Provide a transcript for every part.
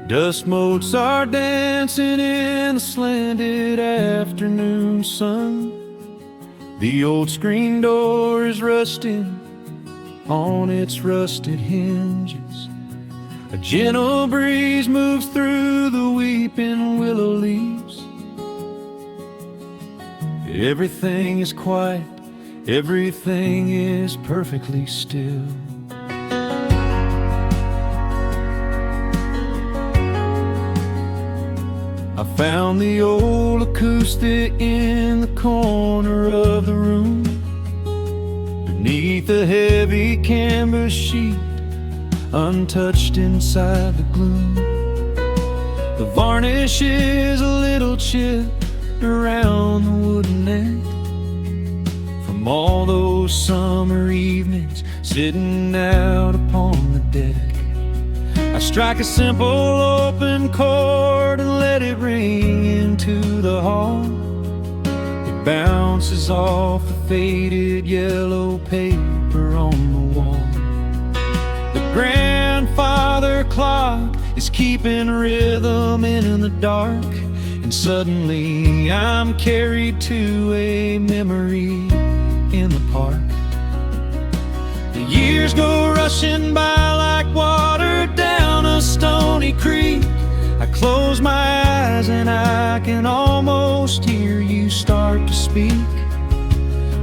Dust motes are dancing in the slanted afternoon sun. The old screen door is rusting on its rusted hinges. A gentle breeze moves through the weeping willow leaves. Everything is quiet, everything is perfectly still. I found the old acoustic in the corner of the room, beneath a heavy canvas sheet, untouched inside the gloom. The varnish is a little chipped around the wooden neck from all those summer evenings sitting out upon the deck. I strike a simple open chord and let it ring into the hall. It bounces off the faded yellow paper on the wall. The grandfather clock is keeping rhythm in the dark, and suddenly I'm carried to a memory in the park. The years go rushing by like water down a stony creek. I close my eyes and I can almost hear you start to speak.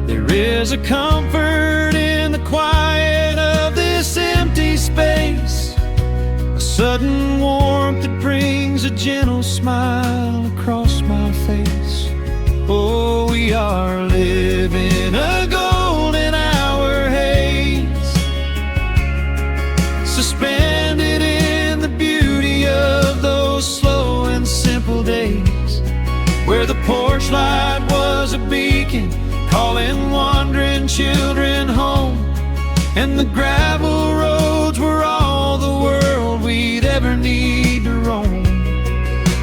There is a comfort in the quiet of this empty space, a sudden warmth that brings a gentle smile across my face. Oh, we are living a golden hour haze, suspended in the beauty of those slow and simple days, where the porch light was a beacon calling wandering children home, and the gravel roads were all the world we'd ever need to roam.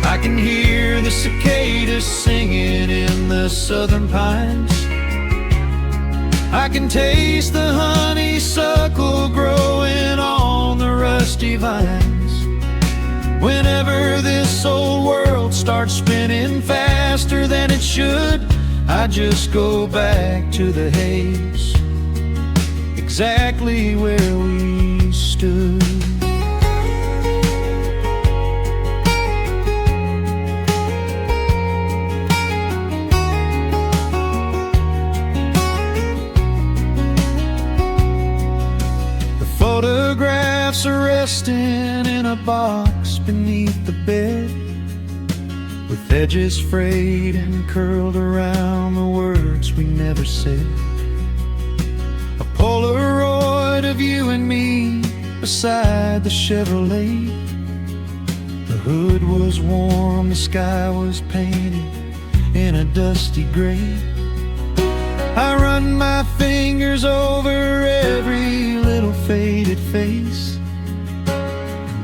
I can hear the cicadas singing in the southern pines. I can taste the honeysuckle growing on the rusty vines. Whenever this old world starts spinning faster than it should, I just go back to the haze, exactly where we stood. Photographs are resting in a box beneath the bed, with edges frayed and curled around the words we never said. A Polaroid of you and me beside the Chevrolet. The hood was warm, the sky was painted in a dusty gray. I run my fingers over every little faded face,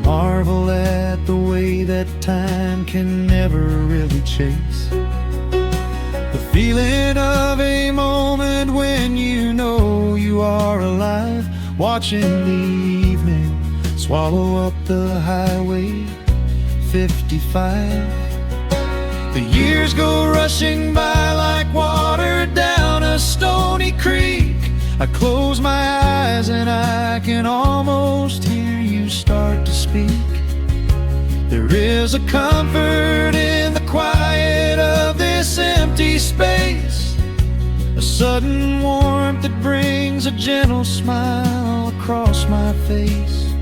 marvel at the way that time can never really chase the feeling of a moment when you know you are alive, watching the evening swallow up the highway 55. The years go rushing by like water down a stony creek. I close my eyes and I can almost hear you start to speak. There is a comfort in the quiet of this empty space, a sudden warmth that brings a gentle smile across my face.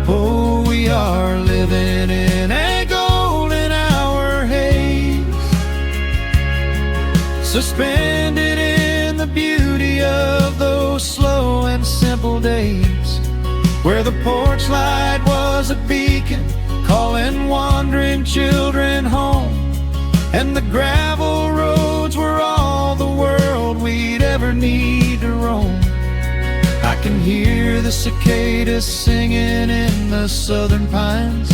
Oh, we are living in a golden hour haze, suspended in the beauty of those slow and simple days, where the porch light was a beacon calling wandering children home, and the gravel roads were all the world we'd ever need to roam. I can hear the cicadas singing in the southern pines.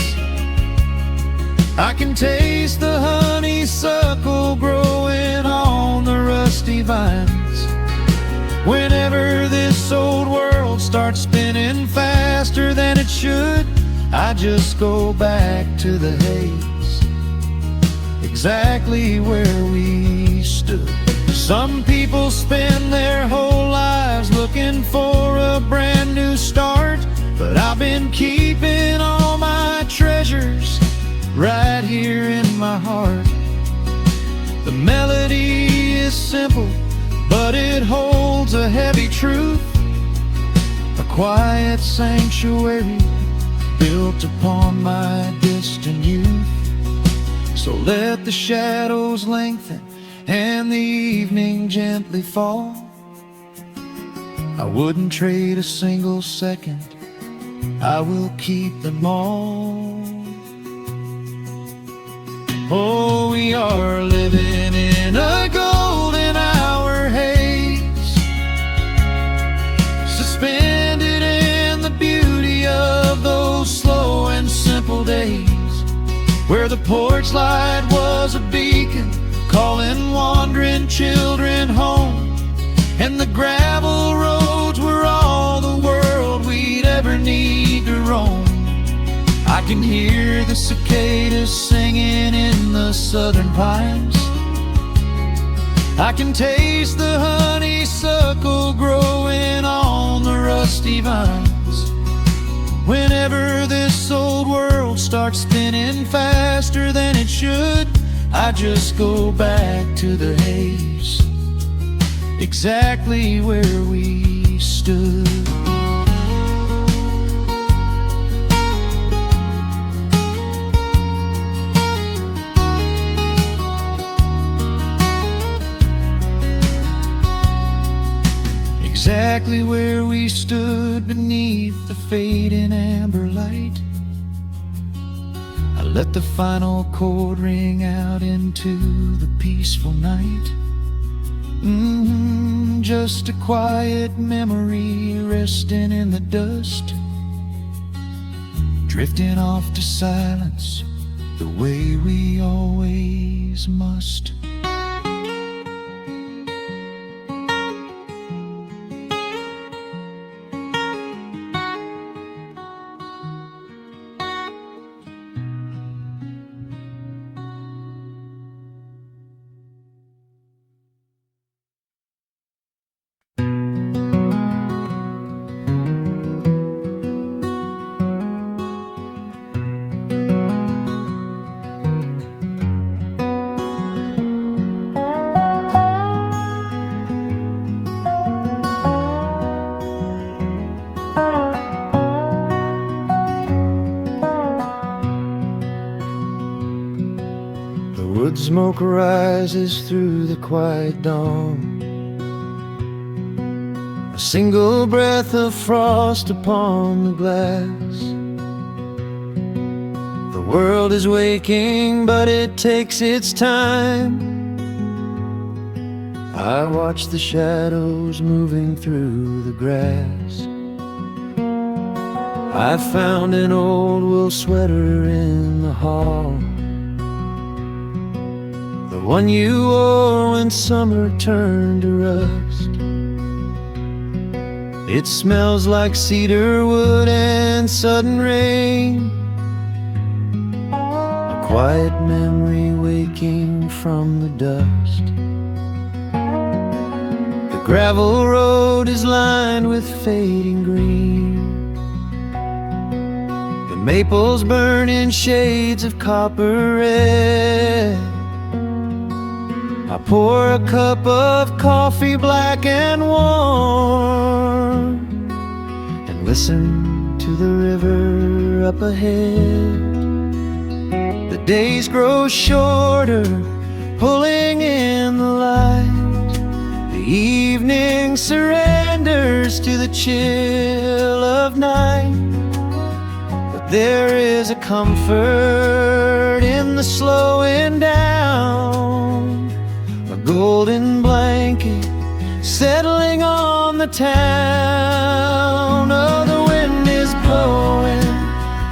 I can taste the honeysuckle growing on the rusty vines. Whenever this old world starts spinning faster than it should, I just go back to the haze, exactly where we stood. Some people spend their whole lives looking for a brand new start, but I've been keeping all my treasures right here in my heart. The melody is simple, but it holds a heavy truth, a quiet sanctuary built upon my distant youth. So let the shadows lengthen and the evening gently fall. I wouldn't trade a single second, I will keep them all. Oh, we are living in a golden hour haze, suspended in the beauty of those slow and simple days, where the porch light was a beacon calling wandering children home, and the gravel roads were all the world we'd ever need to roam. I can hear the cicadas singing in the southern pines, I can taste the honeysuckle growing on the rusty vines. Whenever this old world starts spinning faster than it should, I just go back to the haze, exactly where we stood. Exactly where we stood beneath the fading amber light. I let the final chord ring out into the peaceful night. Just a quiet memory resting in the dust, drifting off to silence the way we always must. Wood smoke rises through the quiet dawn, a single breath of frost upon the glass. The world is waking, but it takes its time. I watch the shadows moving through the grass. I found an old wool sweater in the hall, the one you wore when summer turned to rust. It smells like cedar wood and sudden rain, a quiet memory waking from the dust. The gravel road is lined with fading green, the maples burn in shades of copper red. I pour a cup of coffee black and warm, and listen to the river up ahead. The days grow shorter, pulling in the light. The evening surrenders to the chill of night. But there is a comfort in the slowing down, a golden blanket settling on the town. Oh, the wind is blowing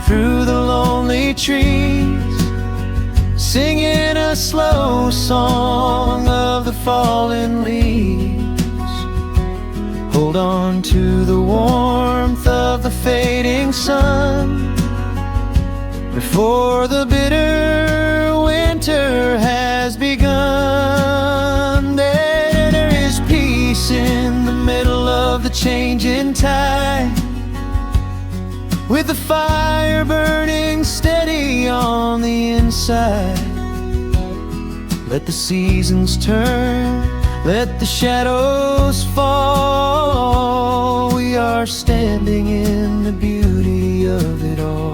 through the lonely trees, singing a slow song of the fallen leaves. Hold on to the warmth of the fading sun, before the bitter winter has begun. There is peace in the middle of the changing tide, with the fire burning steady on the inside. Let the seasons turn, let the shadows fall. We are standing in the beauty of it all.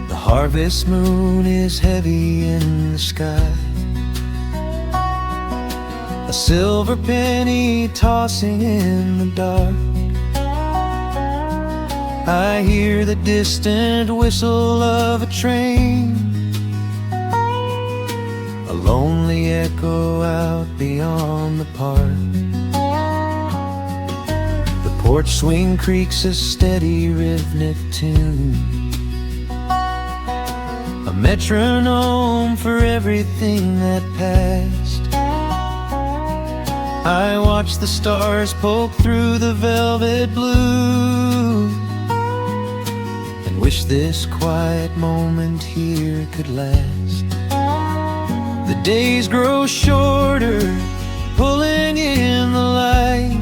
The harvest moon is heavy in the sky, a silver penny tossing in the dark. I hear the distant whistle of a train, a lonely echo out beyond the park. The porch swing creaks a steady rhythmic tune, a metronome for everything that passed. I watch the stars poke through the velvet blue, wish this quiet moment here could last. The days grow shorter, pulling in the light.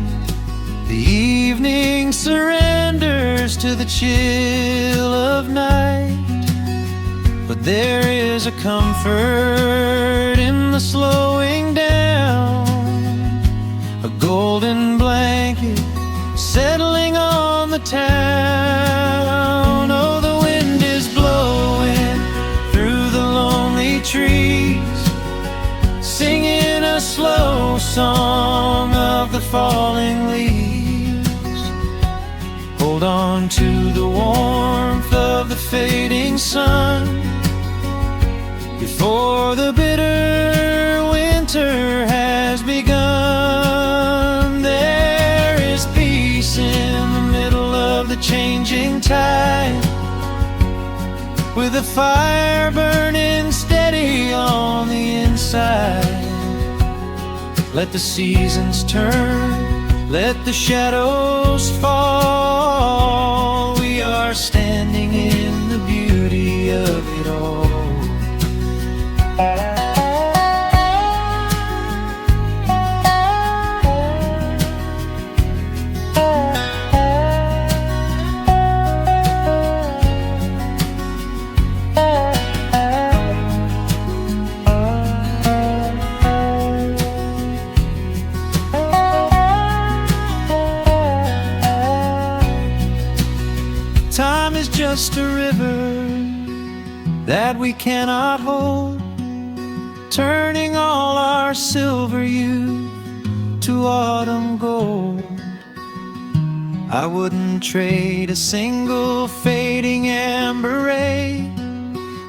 The evening surrenders to the chill of night. But there is a comfort in the slowing down, a golden blanket settling on the town. Oh, the wind is blowing through the lonely trees, singing a slow song of the falling leaves. Hold on to the warmth of the fading sun, before the bitter winter has begun. There is peace in the middle of the changing tide, with a fire burning steady on the inside. Let the seasons turn, let the shadows fall. We are standing in the beauty of it all. Time is just a river that we cannot hold, turning all our silver youth to autumn gold. I wouldn't trade a single fading amber ray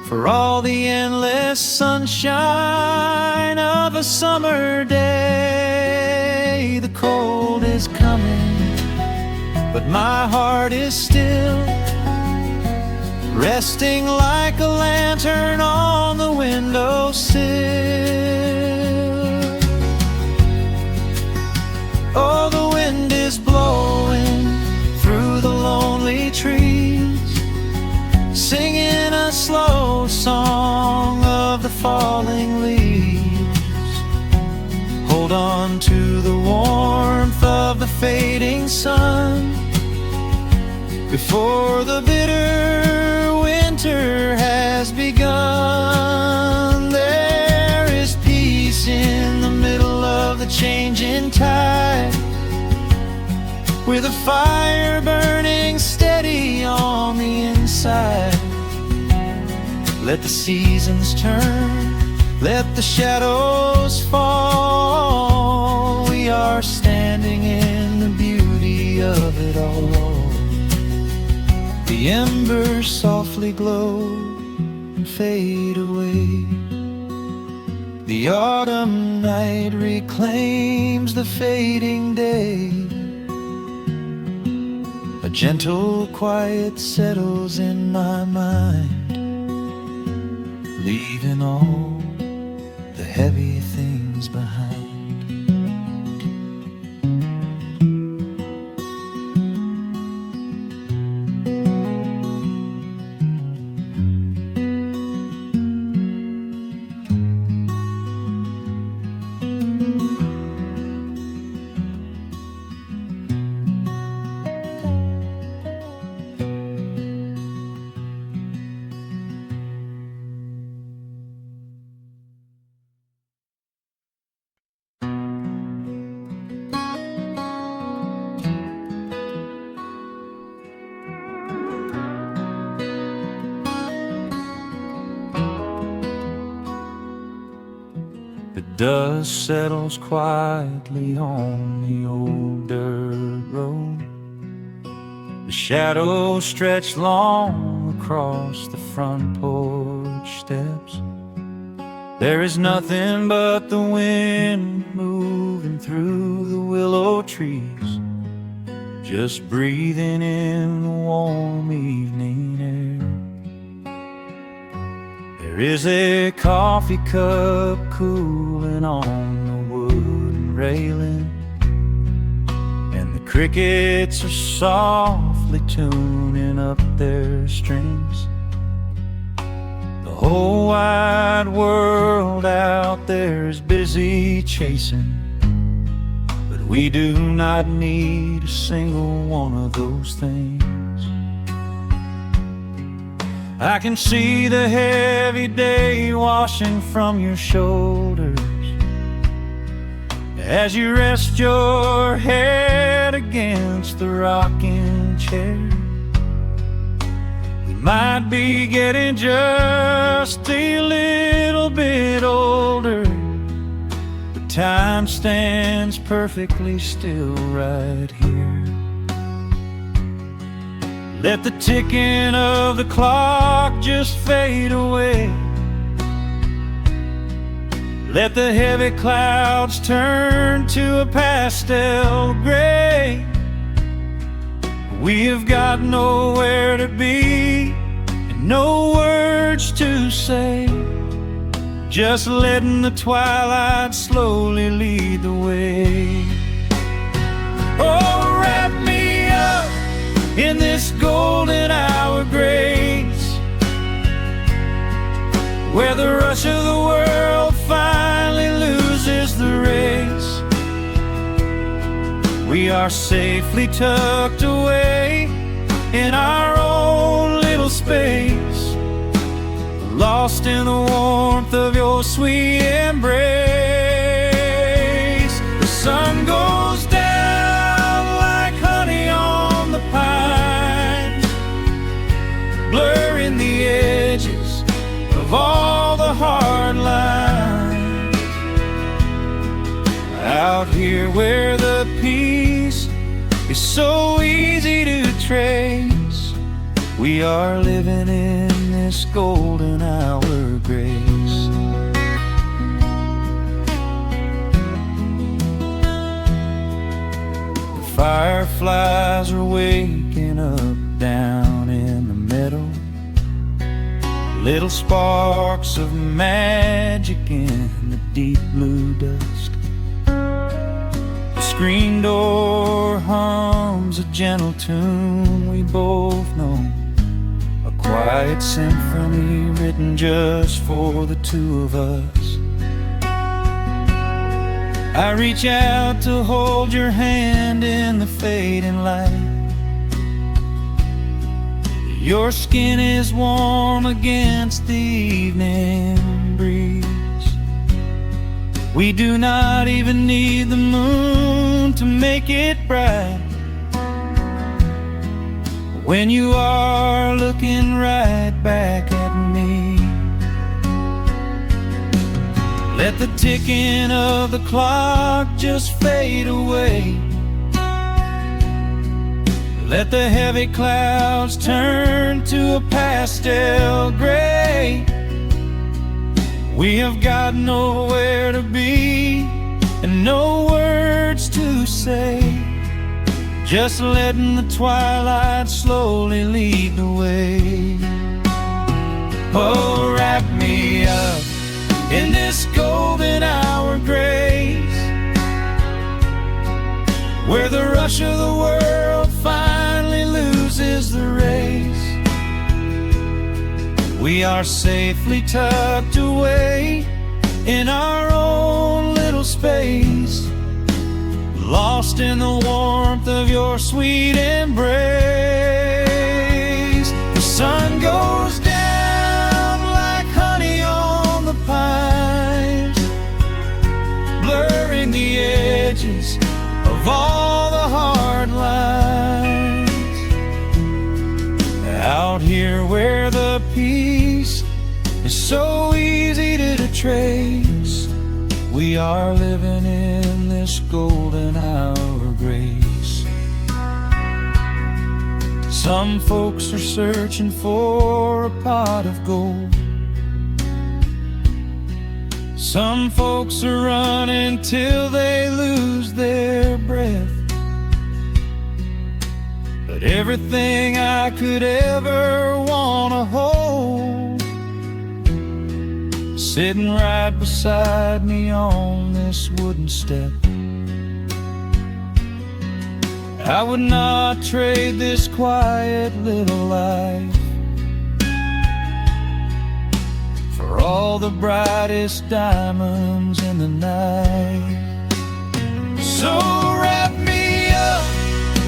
for all the endless sunshine of a summer day. The cold is coming, but my heart is still resting like a lantern on the windowsill. Oh, the wind is blowing through the lonely trees, singing a slow song of the falling leaves. Hold on to the warmth of the fading sun, before the bitter winter has begun. There is peace in the middle of the changing tide, with a fire burning steady on the inside. Let the seasons turn, let the shadows fall. We are standing in the beauty of it all. The embers softly glow and fade away. The autumn night reclaims the fading day. A gentle quiet settles in my mind, leaving all the heavy things behind. dust settles quietly on the old dirt road. The shadows stretch long across the front porch steps. There is nothing but the wind moving through the willow trees, just breathing in the warm evening air. There is a coffee cup cooling on the wooden railing, and the crickets are softly tuning up their strings. The whole wide world out there is busy chasing, but we do not need a single one of those things. I can see the heavy day washing from your shoulders as you rest your head against the rocking chair. We might be getting just a little bit older, but time stands perfectly still right here. Let the ticking of the clock just fade away. Let the heavy clouds turn to a pastel gray. We have got nowhere to be and no words to say, just letting the twilight slowly lead the way. Oh, wrap me up in this golden hour grace, where the rush of the world finally loses the race. We are safely tucked away in our own little space, lost in the warmth of your sweet embrace. The sun goes down like honey on the pines, blurring the edges of all the hard lines. Out here where the peace is so easy to trace, we are living in this golden hour grace. The fireflies are waking up down in the meadow, little sparks of magic in the deep blue dusk. The screen door hums a gentle tune we both know, a quiet symphony written just for the two of us. I reach out to hold your hand in the fading light. Your skin is warm against the evening breeze. We do not even need the moon to make it bright, when you are looking right back at me. Let the ticking of the clock just fade away. Let the heavy clouds turn to a pastel gray. We have got nowhere to be and no words to say, just letting the twilight slowly lead the way. Oh, wrap me up in this golden hour grace, where the rush of the world finally loses the race. We are safely tucked away in our own little space, lost in the warmth of your sweet embrace. The sun goes down like honey on the pines, blurring the edges of all the hard lines. Out here where the peace is so easy to trace, we We are living in this golden hour of grace. Some folks are searching for a pot of gold. Some folks are running till they lose their breath. But everything I could ever want to hold, sitting right beside me on this wooden step. I would not trade this quiet little life for all the brightest diamonds in the night. So wrap me up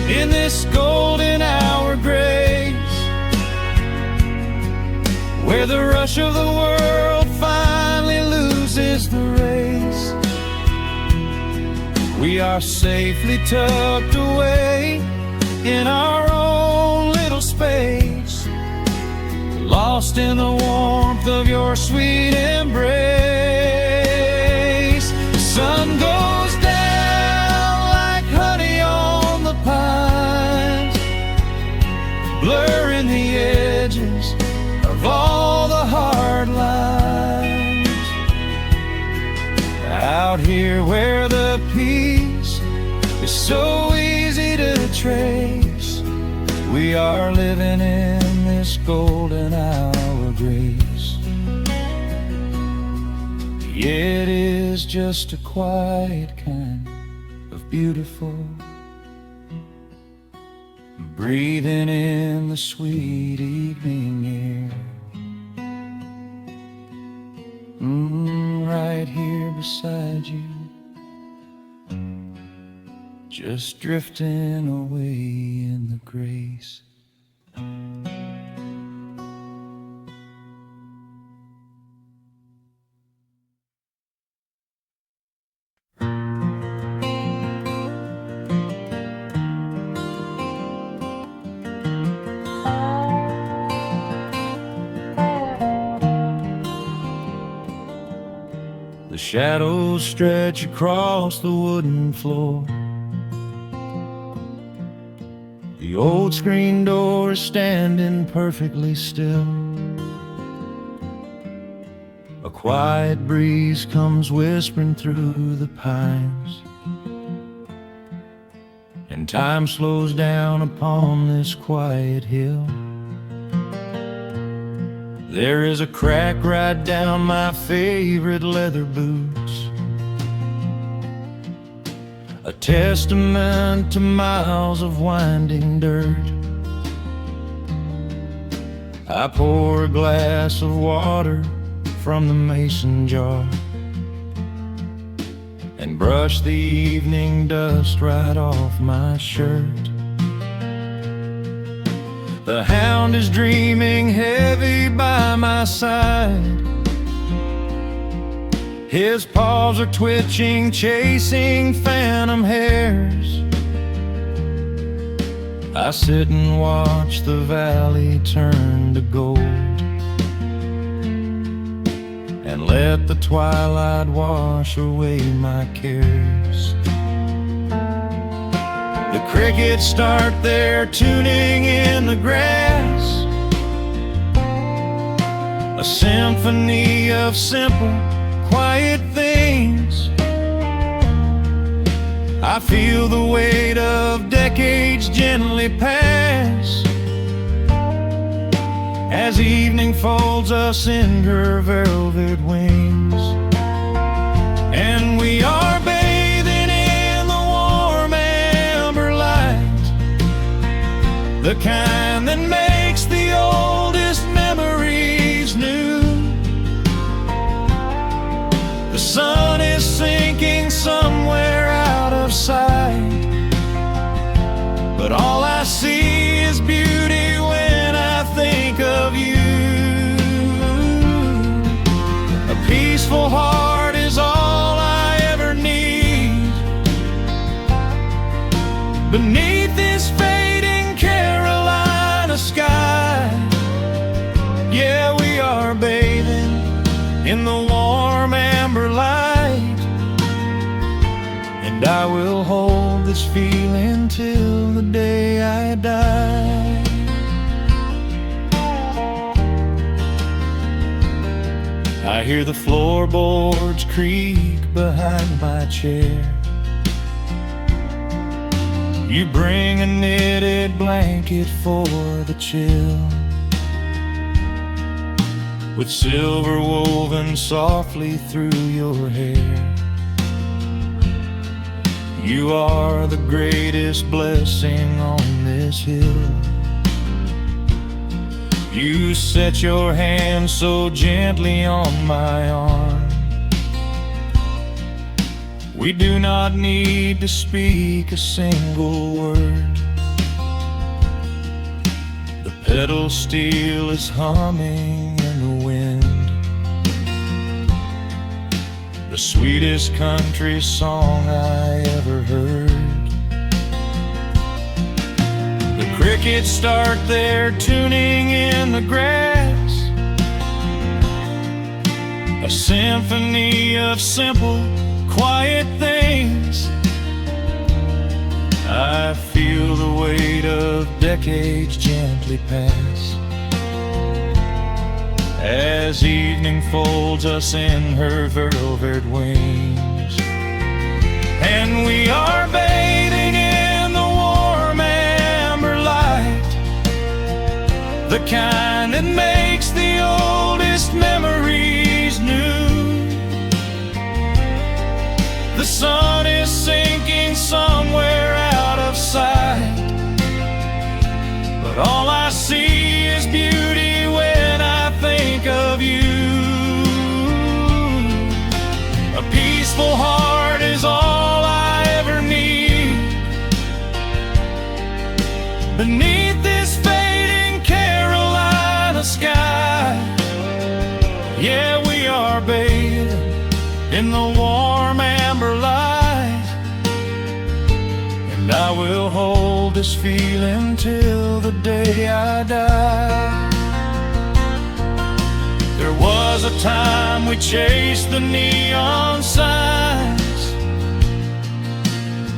in this golden hour grace, where the rush of the world finally loses the race. We are safely tucked away in our own little space, lost in the warmth of your sweet embrace. The sun goes down like honey on the pines, blurring the edges of all the hard lines. Out here where the peace is so easy to trace, we are living in this golden hour of grace. It is just a quiet kind of beautiful, breathing in the sweet evening air. Right here beside you, just drifting away in the grace. The shadows stretch across the wooden floor. The old screen door is standing perfectly still. A quiet breeze comes whispering through the pines, and time slows down upon this quiet hill. There is a crack right down my favorite leather boots, a testament to miles of winding dirt. I pour a glass of water from the mason jar and brush the evening dust right off my shirt. The hound is dreaming heavy by my side. His paws are twitching, chasing phantom hares. I sit and watch the valley turn to gold, and let the twilight wash away my cares. The crickets start their tuning in the grass, a symphony of simple, quiet things. I feel the weight of decades gently pass, as evening folds us in her velvet wings. And we are bathing in the warm amber light, the kind that makes the oldest memories new. The sun is sinking somewhere out of sight, but all I see is beauty when I think of you. A peaceful heart is all I ever need beneath this fading Carolina sky. Yeah, we are bathing in the warm amber light, till the day I die. I hear the floorboards creak behind my chair. You bring a knitted blanket for the chill, with silver woven softly through your hair. You are the greatest blessing on this hill. You set your hand so gently on my arm. We do not need to speak a single word. The pedal steel is humming in the wind, the sweetest country song I ever heard. The crickets start their tuning in the grass, a symphony of simple, quiet things. I feel the weight of decades gently pass, as evening folds us in her velvet wings. And we are bathing in the warm amber light, the kind that makes the oldest memories new. The sun is sinking somewhere out of sight, but all I see is beauty when I think of you. A peaceful heart is all I ever need. Beneath this fading Carolina sky, yeah, we are bathing in the warm amber light, and I will hold this feeling till the day I die. There was a time we chased the neon signs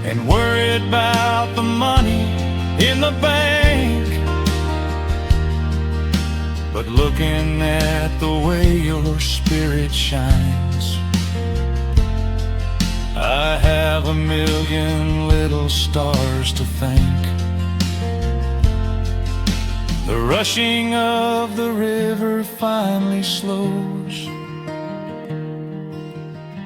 and worried about the money in the bank, but looking at the way your spirit shines, I have a million little stars to thank. The rushing of the river finally slows,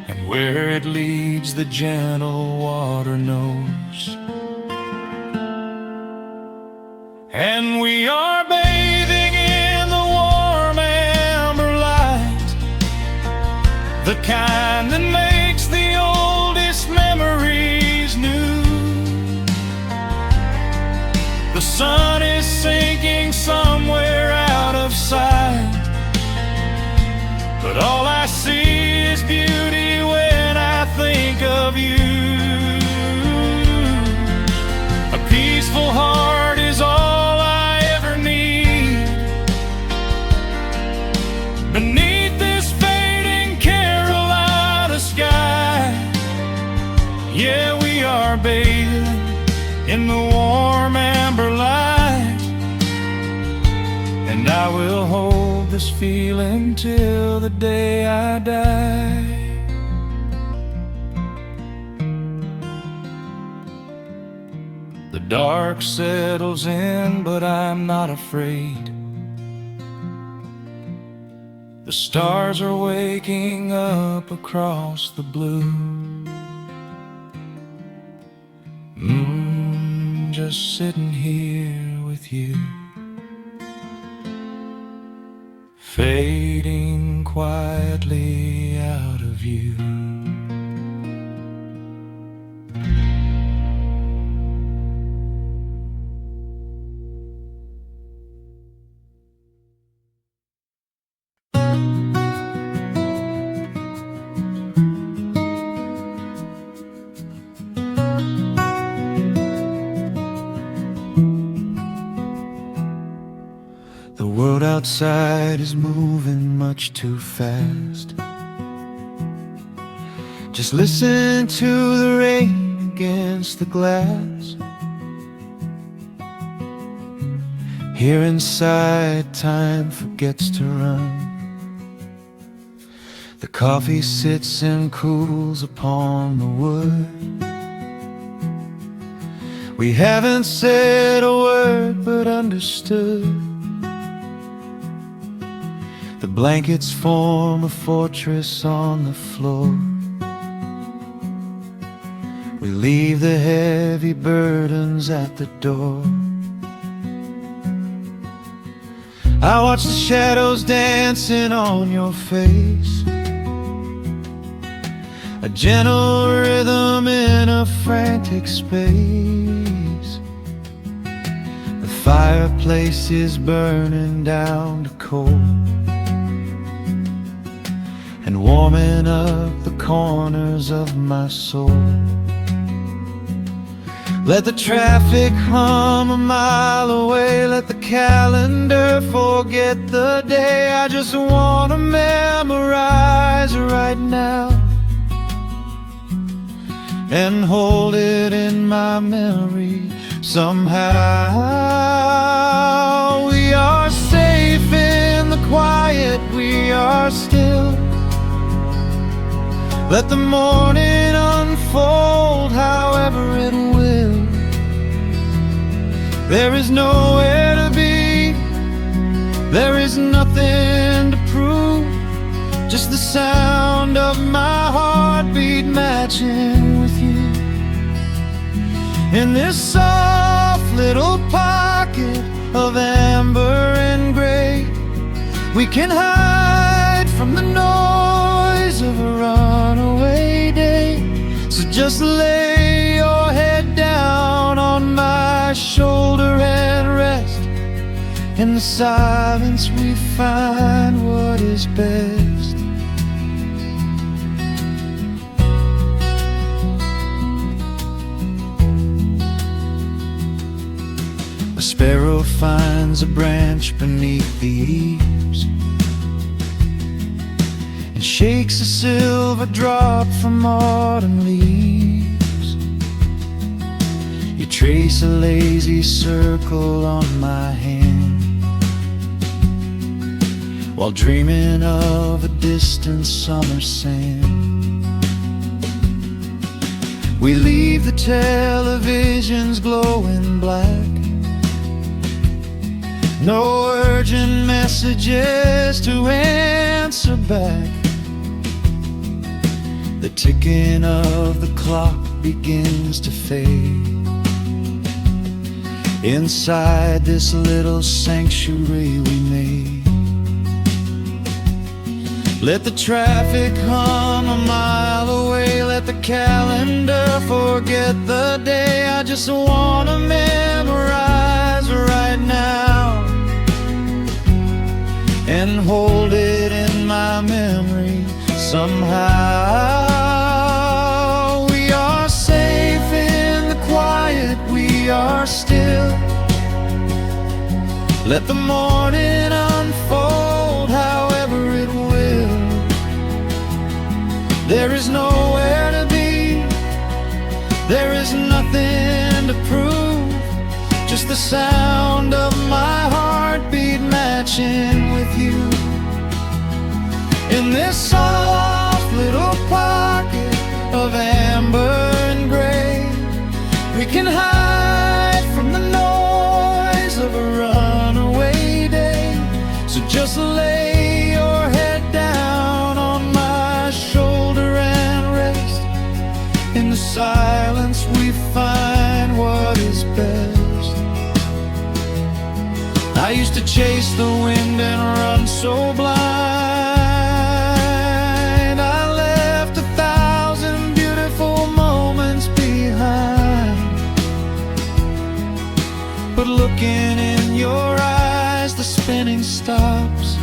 and where it leads the gentle water knows. And we are bathing in the warm amber light, the kind that makes the oldest memories new. The sun is sinking somewhere out of sight, but all I see is beauty when I think of you. A peaceful heart is all I ever need. Beneath this fading Carolina sky, yeah, we are bathing in the warm amber light, and I will hold this feeling till the day I die. The dark settles in, but I'm not afraid. The stars are waking up across the blue. Just sitting here with you, fading quietly out of view. The world outside is moving much too fast. Just listen to the rain against the glass. Here inside, time forgets to run. The coffee sits and cools upon the wood. We haven't said a word but understood. The blankets form a fortress on the floor. We leave the heavy burdens at the door. I watch the shadows dancing on your face, a gentle rhythm in a frantic space. The fireplace is burning down to coal and warming up the corners of my soul. Let the traffic hum a mile away, let the calendar forget the day. I just want to memorize right now and hold it in my memory somehow. We are safe in the quiet, we are still. Let the morning unfold however it will. There is nowhere to be, there is nothing to prove, just the sound of my heartbeat matching with you. In this soft little pocket of amber and gray, we can hide from the noise of a runaway day. So just lay your head down on my shoulder and rest. In the silence we find what is best. A sparrow finds a branch beneath the eaves and shakes a silver drop from autumn leaves. You trace a lazy circle on my hand while dreaming of a distant summer sand. We leave the televisions glowing black, no urgent messages to answer back. The ticking of the clock begins to fade inside this little sanctuary we made. Let the traffic hum a mile away, let the calendar forget the day. I just want to memorize right now and hold it in my memory somehow. We are safe in the quiet, we are still. Let the morning unfold however it will. There is nowhere to be, there is nothing to prove, just the sound of my heartbeat matching with you. In this soft little pocket of amber and gray, we can hide from the noise of a runaway day. So just lay your head down on my shoulder and rest. In the silence we find what is best. I used to chase the wind and run so blind. I left 1,000 beautiful moments behind. But looking in your eyes, the spinning stops.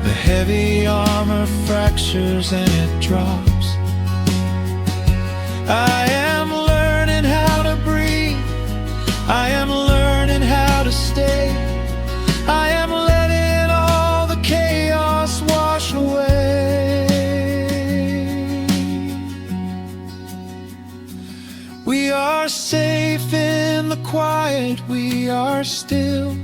The heavy armor fractures and it drops. I am learning how to breathe, I am learning how to stay. I am letting all the chaos wash away. We are safe in the quiet we are still.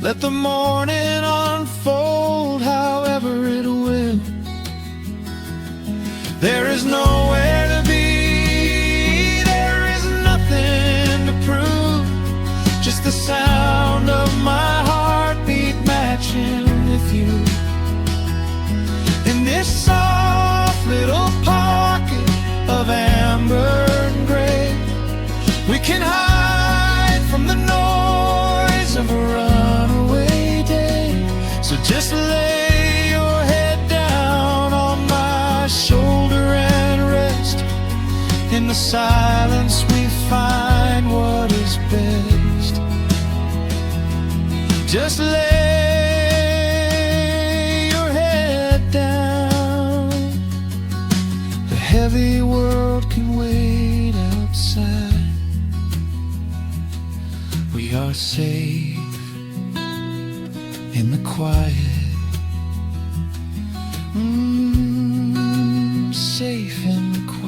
Let the morning unfold however it will. There is nowhere to be, there is nothing to prove, just the sound of my heartbeat matching with you. In this soft little pocket of amber and gray, we can hide from the noise of a runaway day. So just lay your head down on my shoulder and rest. In the silence we find what is best. Just lay your head down. The heavy world can wait outside. We are safe in the quiet. Safe in the quiet.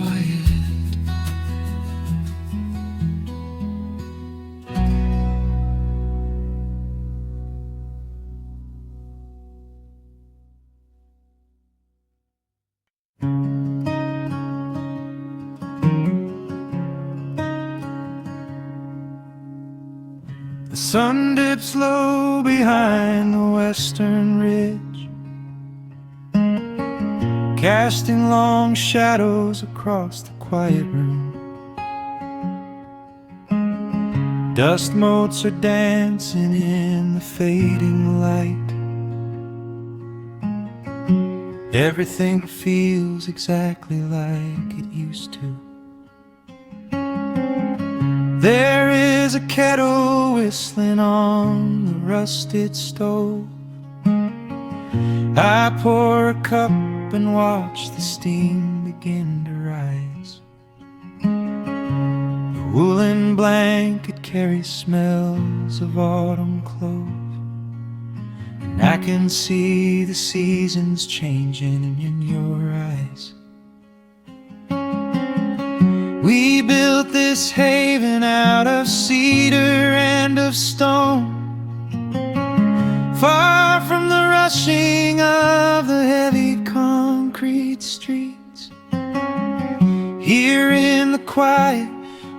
The sun dips low behind the western ridge, casting long shadows across the quiet room. Dust motes are dancing in the fading light. Everything feels exactly like it used to. There is a kettle whistling on the rusted stove. I pour a cup and watch the steam begin to rise. The woolen blanket carries smells of autumn clove, and I can see the seasons changing in your eyes. We built this haven out of cedar and of stone, far from the rushing of the heavy concrete streets. Here in the quiet,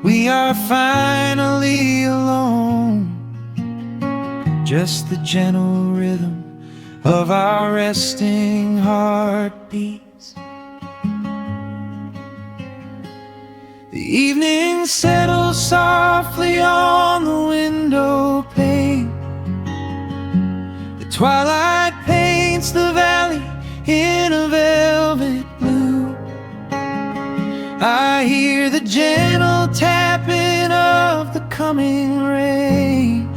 we are finally alone. Just the gentle rhythm of our resting heartbeats. The evening settles softly on the window pane. The twilight paints the valley in a velvet blue. I hear the gentle tapping of the coming rain,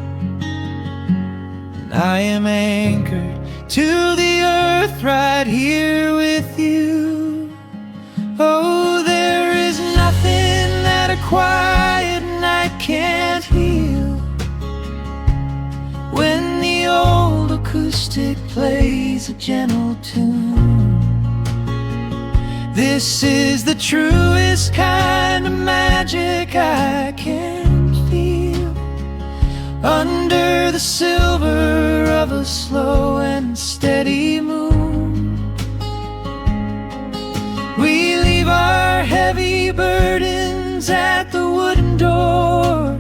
and I am anchored to the earth right here with you. Oh, there is nothing that a quiet night can't heal. When the old acoustic plays a gentle tune, this is the truest kind of magic I can feel. Under the silver of a slow and steady moon, we leave our heavy burdens at the wooden door,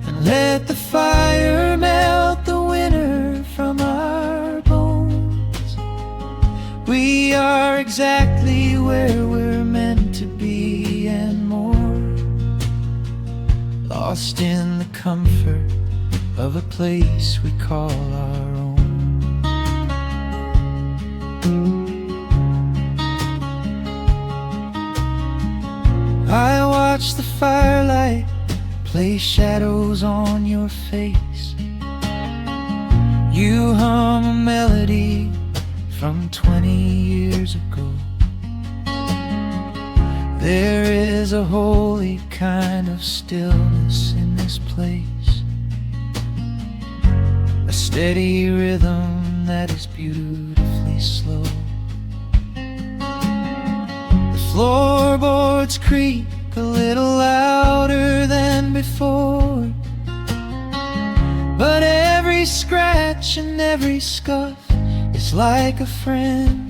and let the fire melt the winter from our bones. We are exactly where we're meant to be and more, lost in the comfort of a place we call our own. I watch the firelight play shadows on your face. You hum a melody from 20 years ago. There is a holy kind of stillness in this place, a steady rhythm that is beautifully slow. The floorboards creak a little louder than before, but every scratch and every scuff is like a friend.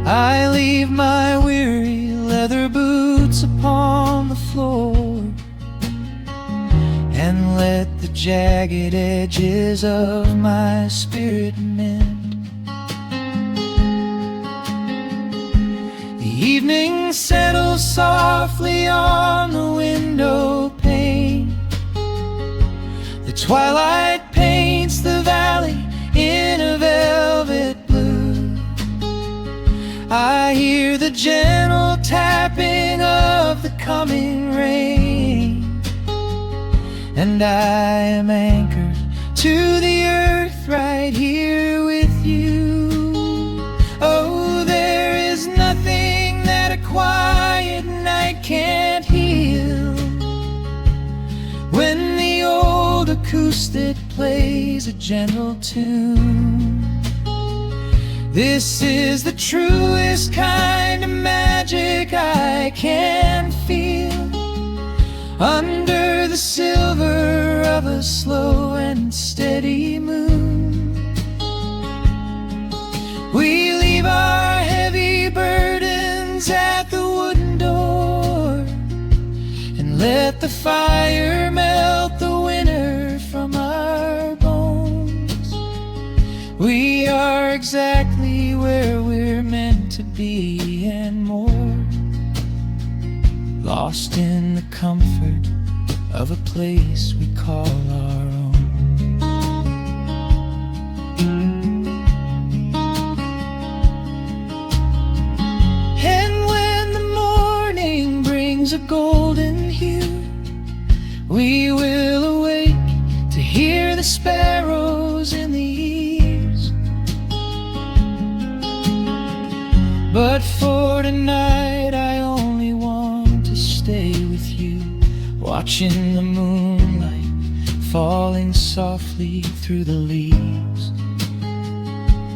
I leave my weary leather boots upon the floor and let the jagged edges of my spirit mend. The evening settles softly on the window pane. The twilight paints the valley in a velvet blue. I hear the gentle tapping of the coming rain, and I am anchored to the earth right here with you. Oh, there is nothing that a quiet night can't heal. When the old acoustic plays a gentle tune, this is the truest kind of magic I can feel. Under the silver of a slow and steady moon, we leave our heavy burdens at the wooden door and let the fire melt the winter from our bones. We are exactly where we're meant to be and more, lost in the comfort of a place we call our own. And when the morning brings a golden hue, we will awake to hear the sparrows in the eaves. But for tonight I only want to stay with you, watching the moonlight falling softly through the leaves.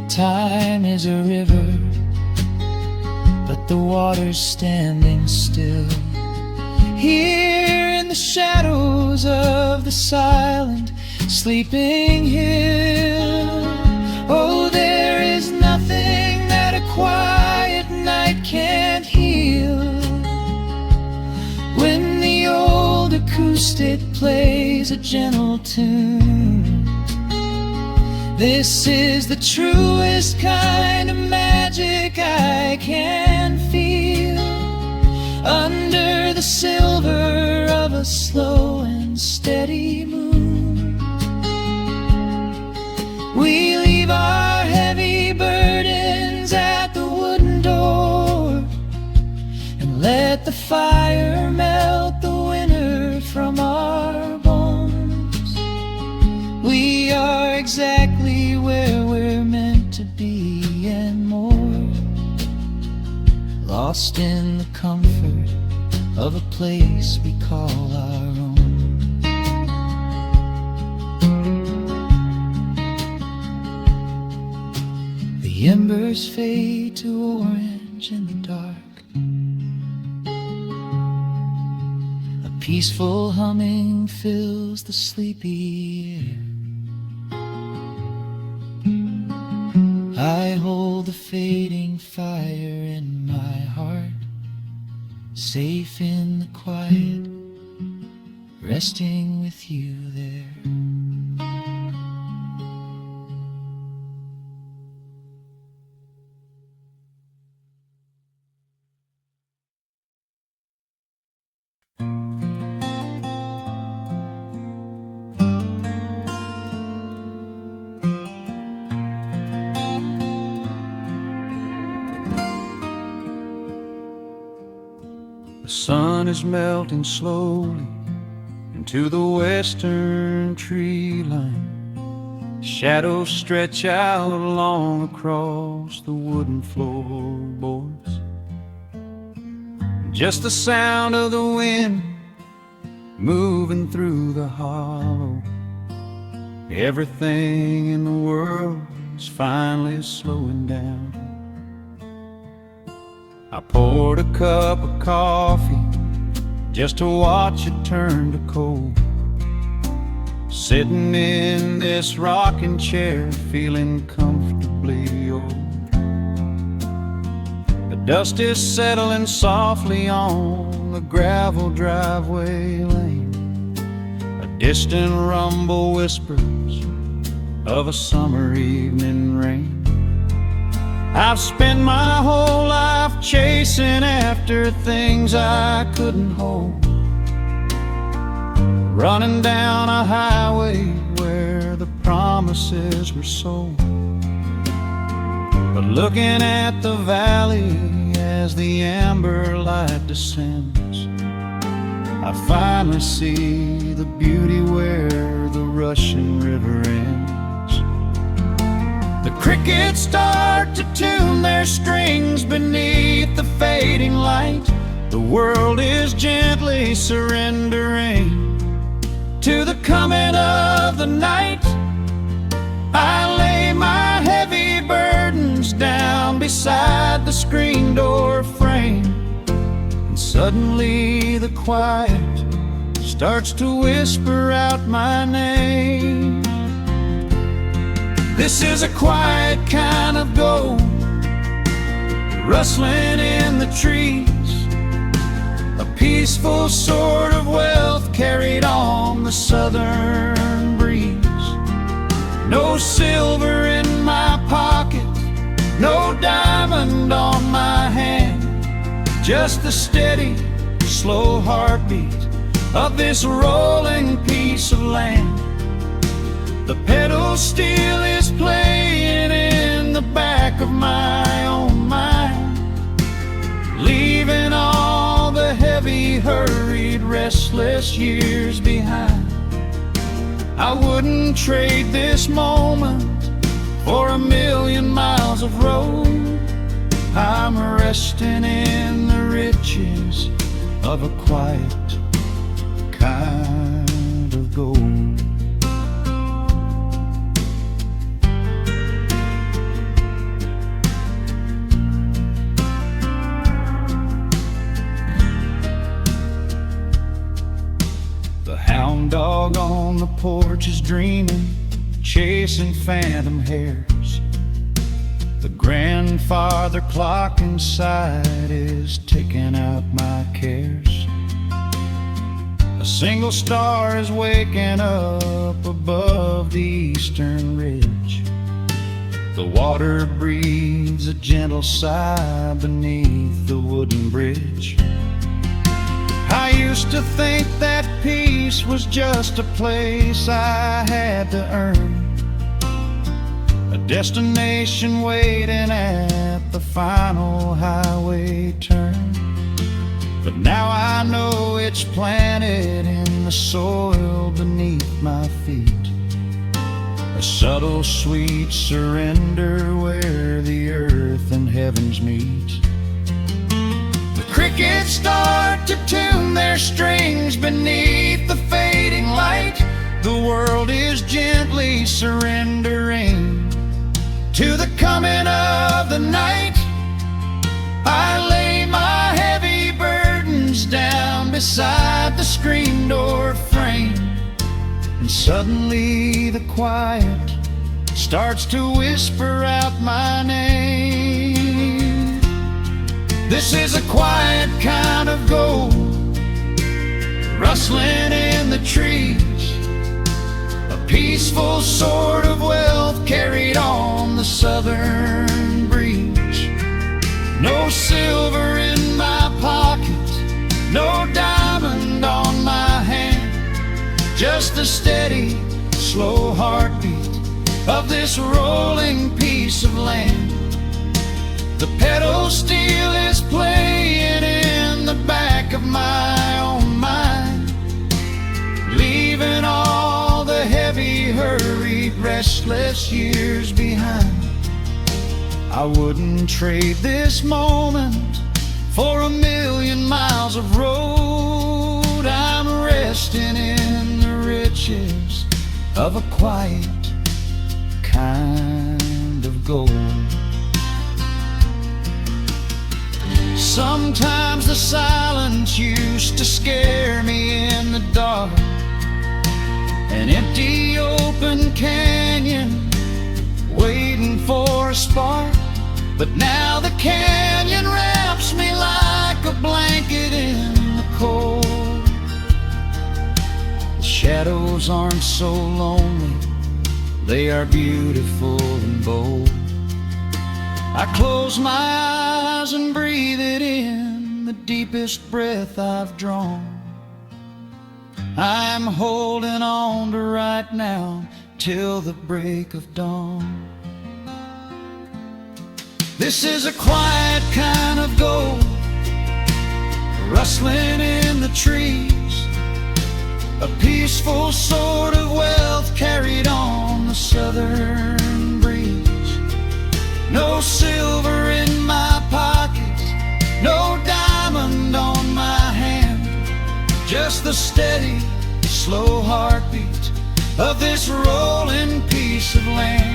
Time is a river, but the water's standing still. Here in the shadows of the silent sleeping hill, oh, there is nothing that a quiet night can't heal. When the old acoustic plays a gentle tune, this is the truest kind of magic I can feel. Under the silver of a slow and steady moon, we leave our heavy burdens at the wooden door and let the fire melt the winter from our bones. We are exactly where we're meant to be and more, lost in the comfort of a place we call our own. The embers fade to orange in the dark. A peaceful humming fills the sleepy air. I hold the fading fire in my heart, safe in the quiet, resting with you there. The sun is melting slowly into the western tree line. Shadows stretch out long across the wooden floorboards. Just the sound of the wind moving through the hollow. Everything in the world is finally slowing down. I poured a cup of coffee just to watch it turn to cold. Sitting in this rocking chair, feeling comfortably old. The dust is settling softly on the gravel driveway lane. A distant rumble whispers of a summer evening rain. I've spent my whole life chasing after things I couldn't hold, running down a highway where the promises were sold. But looking at the valley as the amber light descends, I finally see the beauty where the rushing river ends. The crickets start to tune their strings beneath the fading light. The world is gently surrendering to the coming of the night. I lay my heavy burdens down beside the screen door frame, and suddenly the quiet starts to whisper out my name. This is a quiet kind of gold, rustling in the trees, a peaceful sort of wealth carried on the southern breeze. No silver in my pocket, no diamond on my hand, just the steady, slow heartbeat of this rolling piece of land. The pedal steel is playing in the back of my own mind, leaving all the heavy, hurried, restless years behind. I wouldn't trade this moment for 1,000,000 miles of road. I'm resting in the riches of a quiet kind of gold. The hound dog on the porch is dreaming, chasing phantom hares. The grandfather clock inside is ticking out my cares. A single star is waking up above the eastern ridge. The water breathes a gentle sigh beneath the wooden bridge. I used to think that peace was just a place I had to earn, a destination waiting at the final highway turn. But now I know it's planted in the soil beneath my feet, a subtle sweet surrender where the earth and heavens meet. Crickets start to tune their strings beneath the fading light. The world is gently surrendering to the coming of the night. I lay my heavy burdens down beside the screen door frame, and suddenly the quiet starts to whisper out my name. This is a quiet kind of gold, rustling in the trees, a peaceful sort of wealth carried on the southern breeze. No silver in my pocket, no diamond on my hand, just the steady, slow heartbeat of this rolling piece of land. The pedal steel is playing in the back of my own mind, leaving all the heavy, hurried, restless years behind. I wouldn't trade this moment for 1,000,000 miles of road. I'm resting in the riches of a quiet kind of gold. Sometimes the silence used to scare me in the dark. An empty open canyon waiting for a spark. But now the canyon wraps me like a blanket in the cold. The shadows aren't so lonely, they are beautiful and bold. I close my eyes and breathe it in, the deepest breath I've drawn. I'm holding on to right now till the break of dawn. This is a quiet kind of gold, rustling in the trees, a peaceful sort of wealth carried on the southern breeze. No silver in my pockets, no diamond on my hand, just the steady, slow heartbeat of this rolling piece of land.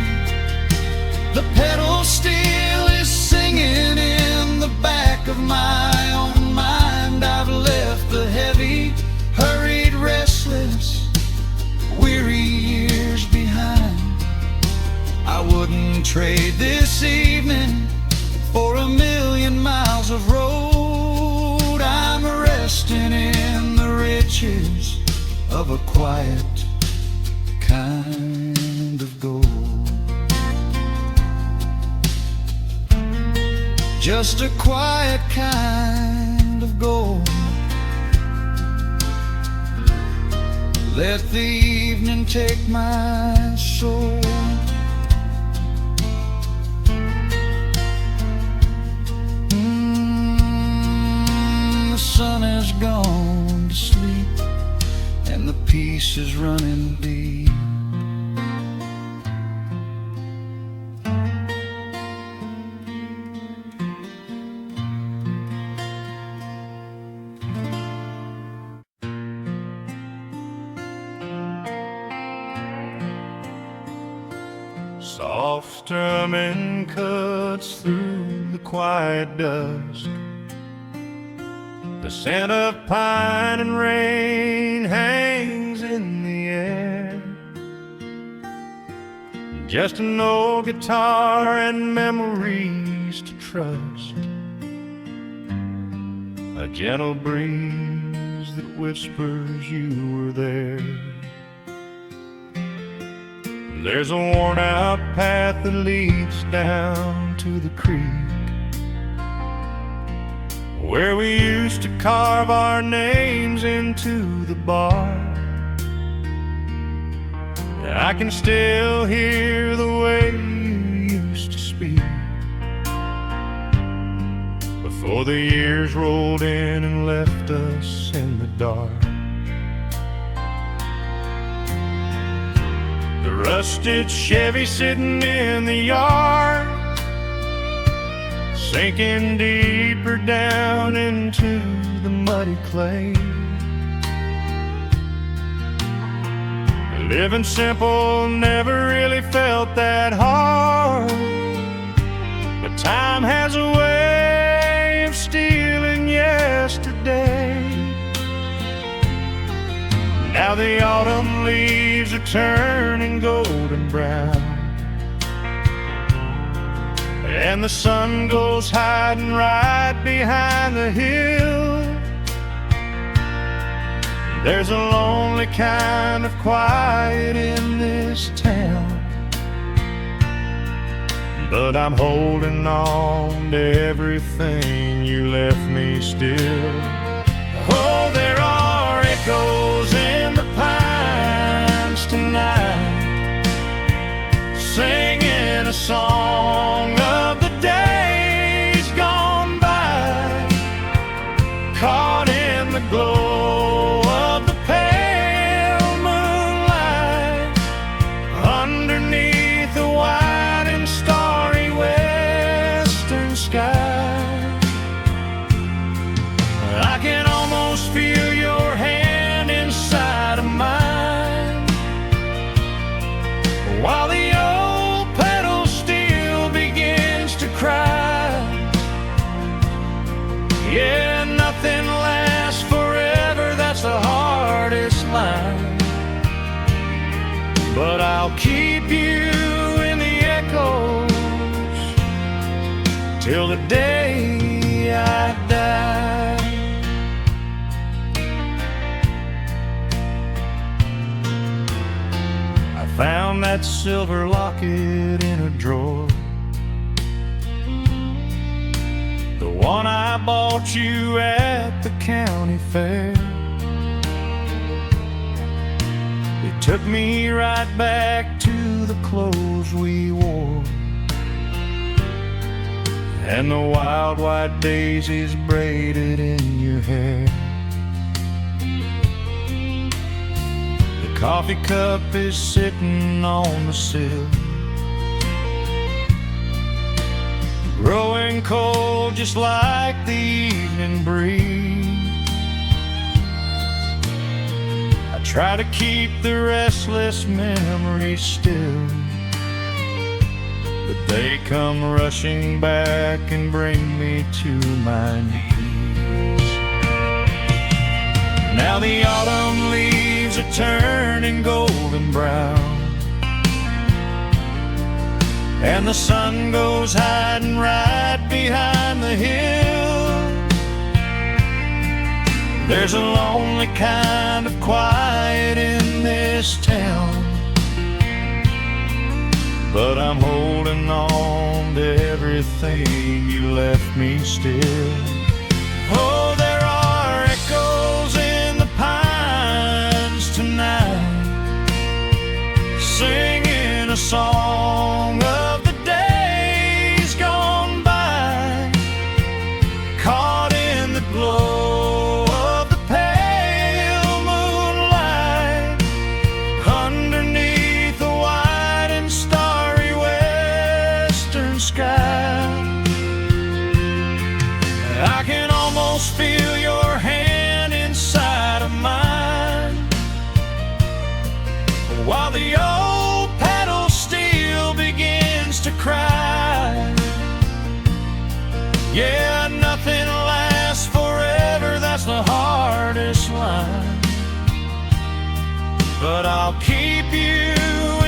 The pedal steel is singing in the back of my own mind. I've left the heavy, hurried, restless, weary years behind. I wouldn't trade this evening for 1,000,000 miles of road. I'm resting in the riches of a quiet kind of gold. Just a quiet kind of gold. Let the evening take my soul. The sun has gone to sleep and the peace is running deep. Soft strumming cuts through the quiet dusk. The scent of pine and rain hangs in the air. Just an old guitar and memories to trust. A gentle breeze that whispers you were there. There's a worn-out path that leads down to the creek, where we used to carve our names into the bark. I can still hear the way you used to speak before the years rolled in and left us in the dark. The rusted Chevy sitting in the yard, sinking deeper down into the muddy clay. Living simple never really felt that hard, but time has a way of stealing yesterday. Now the autumn leaves are turning golden brown, and the sun goes hiding right behind the hill. There's a lonely kind of quiet in this town, but I'm holding on to everything you left me still. Oh, there are echoes in the pines tonight, singing a song of the days gone by, caught in the glow of the pale moonlight, underneath the wide and starry western sky. I can almost feel hardest line. But I'll keep you in the echoes till the day I die. I found that silver locket in a drawer, the one I bought you at the county fair. It took me right back to the clothes we wore and the wild white daisies braided in your hair. The coffee cup is sitting on the sill, growing cold just like the evening breeze. I try to keep the restless memories still, but they come rushing back and bring me to my knees. Now the autumn leaves are turning golden brown, and the sun goes hiding right behind the hill. There's a lonely kind of quiet in this town, but I'm holding on to everything you left me still. Oh, there are echoes in the pines tonight, singing a song of the days gone by, caught in the glow of the pale moonlight, underneath the white and starry western sky. I can almost feel your hand inside of mine, while the old pedal steel begins to cry. Yeah, nothing lasts forever, that's the hardest line. But I'll keep you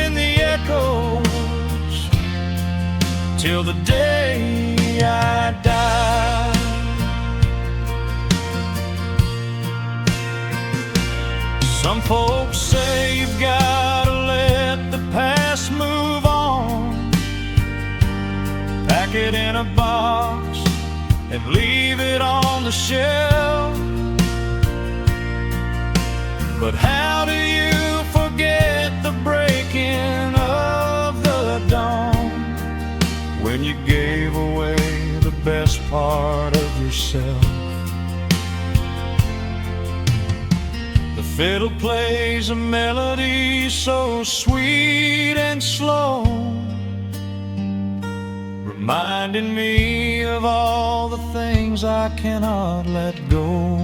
in the echoes till the day I die. Some folks say you've gotta let the past move on, pack it in a box and leave it on the shelf. But how do you forget the breaking of the dawn, when you gave away the best part of yourself? The fiddle plays a melody so sweet and slow, reminding me of all the things I cannot let go.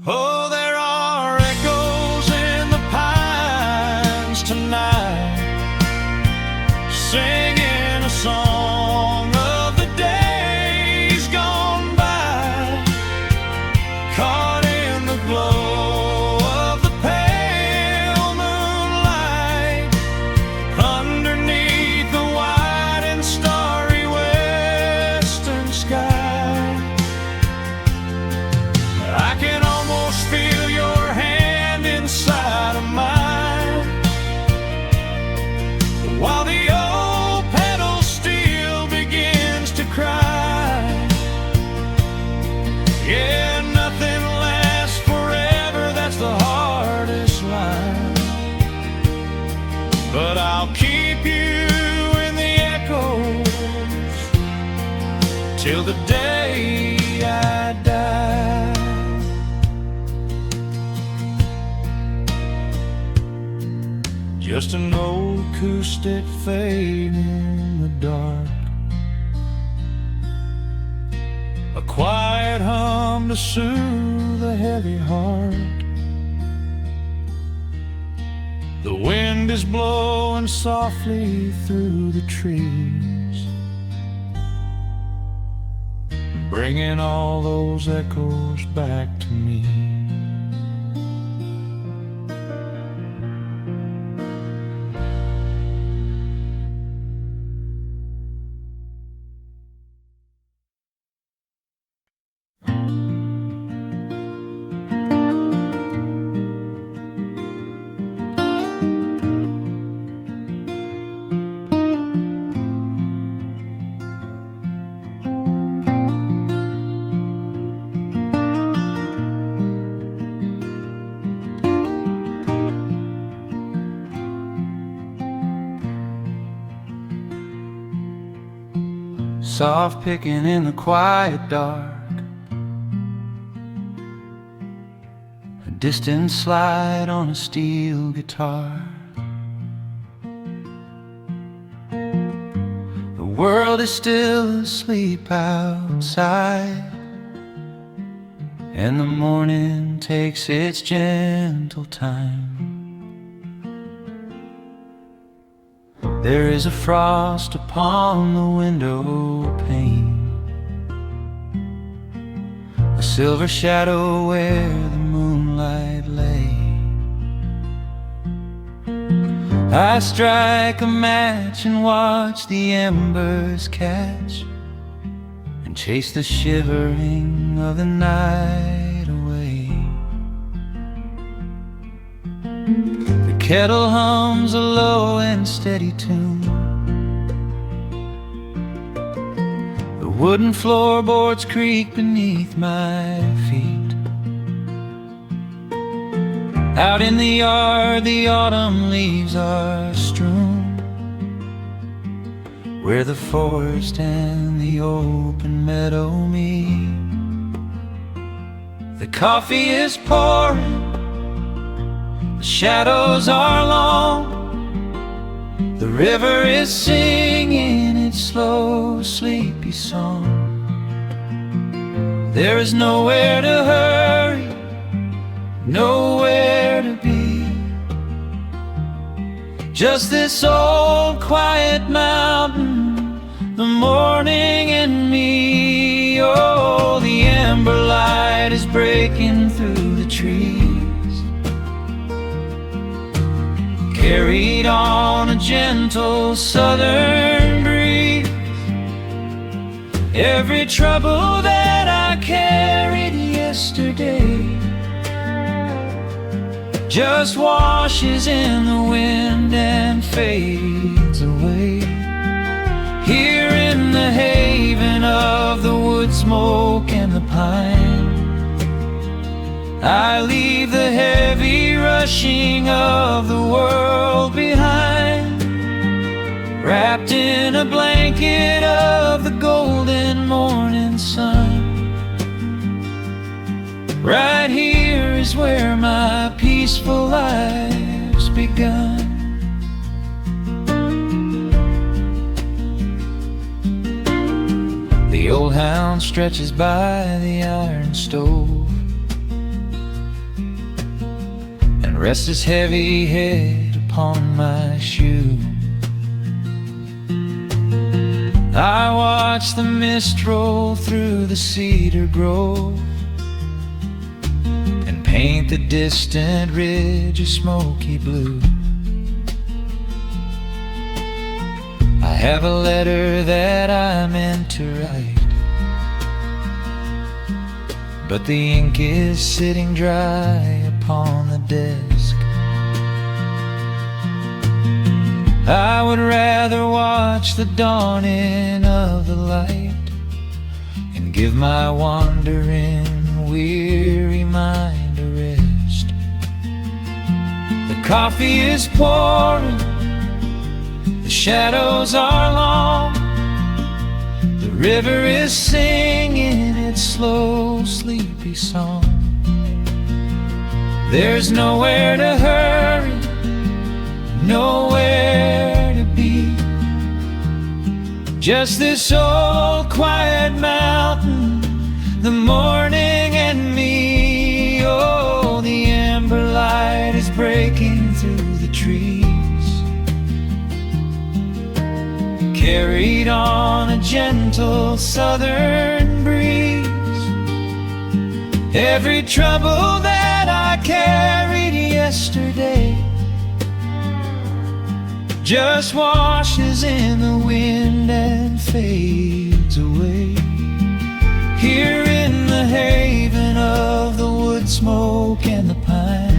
Oh, there are echoes in the pines tonight, singing a song of the days gone by, caught in the glow of the pale moonlight, underneath the white and starry western sky. I can almost feel your hand inside of mine, while the old pedal steel begins to cry. Yeah, nothing lasts forever, that's the hardest line. But I'll keep you in the echoes till the day I die. Just an old acoustic fading in the dark, a quiet hum to soothe a heavy heart. The wind is blowing softly through the trees, bringing all those echoes back to me. Soft picking in the quiet dark, a distant slide on a steel guitar. The world is still asleep outside, and the morning takes its gentle time. There is a frost upon the window pane, a silver shadow where the moonlight lay. I strike a match and watch the embers catch, and chase the shivering of the night away. The kettle hums a low and steady tune, the wooden floorboards creak beneath my feet. Out in the yard the autumn leaves are strewn, where the forest and the open meadow meet. The coffee is pouring, the shadows are long, the river is singing its slow, sleepy song. There is nowhere to hurry, nowhere to be, just this old quiet mountain, the morning and me. Oh, the ember light is breaking through the trees, carried on a gentle southern breeze. Every trouble that I carried yesterday just washes in the wind and fades away. Here in the haven of the wood smoke and the pine, I leave the heavy rushing of the world behind, wrapped in a blanket of the golden morning sun. Right here is where my peaceful life's begun. The old hound stretches by the iron stove and rests his heavy head upon my shoe. I watch the mist roll through the cedar grove and paint the distant ridge a smoky blue. I have a letter that I meant to write, but the ink is sitting dry upon the desk. I would rather watch the dawning of the light and give my wandering, weary mind a rest. The coffee is pouring, the shadows are long, the river is singing its slow, sleepy song. There's nowhere to hurry, nowhere to be, just this old quiet mountain, the morning and me. Oh, the ember light is breaking through the trees, carried on a gentle southern breeze. Every trouble that I carried yesterday just washes in the wind and fades away. Here in the haven of the wood smoke and the pine,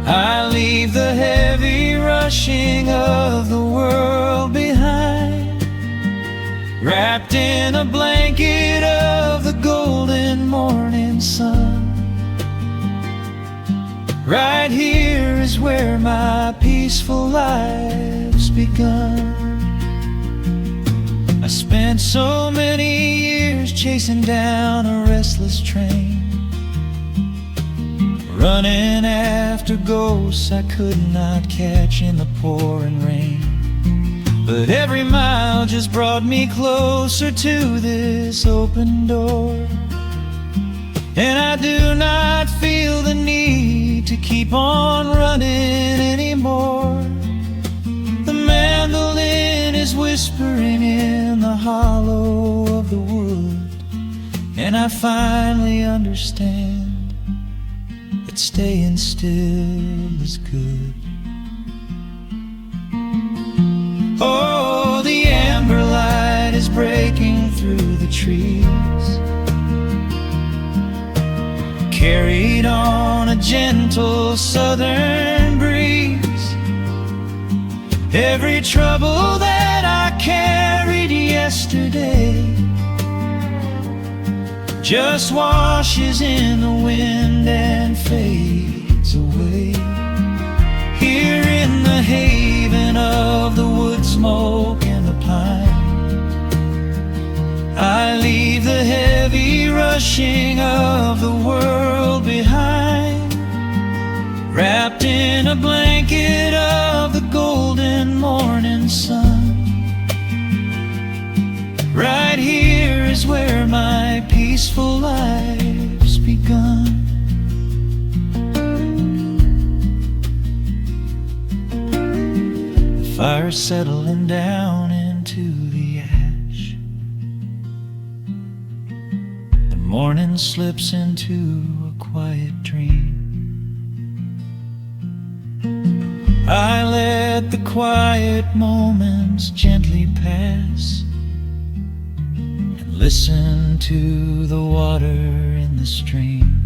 I leave the heavy rushing of the world behind, wrapped in a blanket of the golden morning sun. Right here is where my peaceful life's begun. I spent so many years chasing down a restless train, running after ghosts I could not catch in the pouring rain. But every mile just brought me closer to this open door, and I do not feel the need to keep on running anymore. The mandolin is whispering in the hollow of the wood, and I finally understand that staying still is good. Oh, the amber light is breaking through the trees, carried on a gentle southern breeze. Every trouble that I carried yesterday just washes in the wind and fades away. Here in the haven of the wood smoke and the pine, I leave the heavy rushing of the world behind, wrapped in a blanket of the golden morning sun. Right here is where my peaceful life's begun. The fire's settling down into the ash, the morning slips into a quiet dream. I let the quiet moments gently pass and listen to the water in the stream.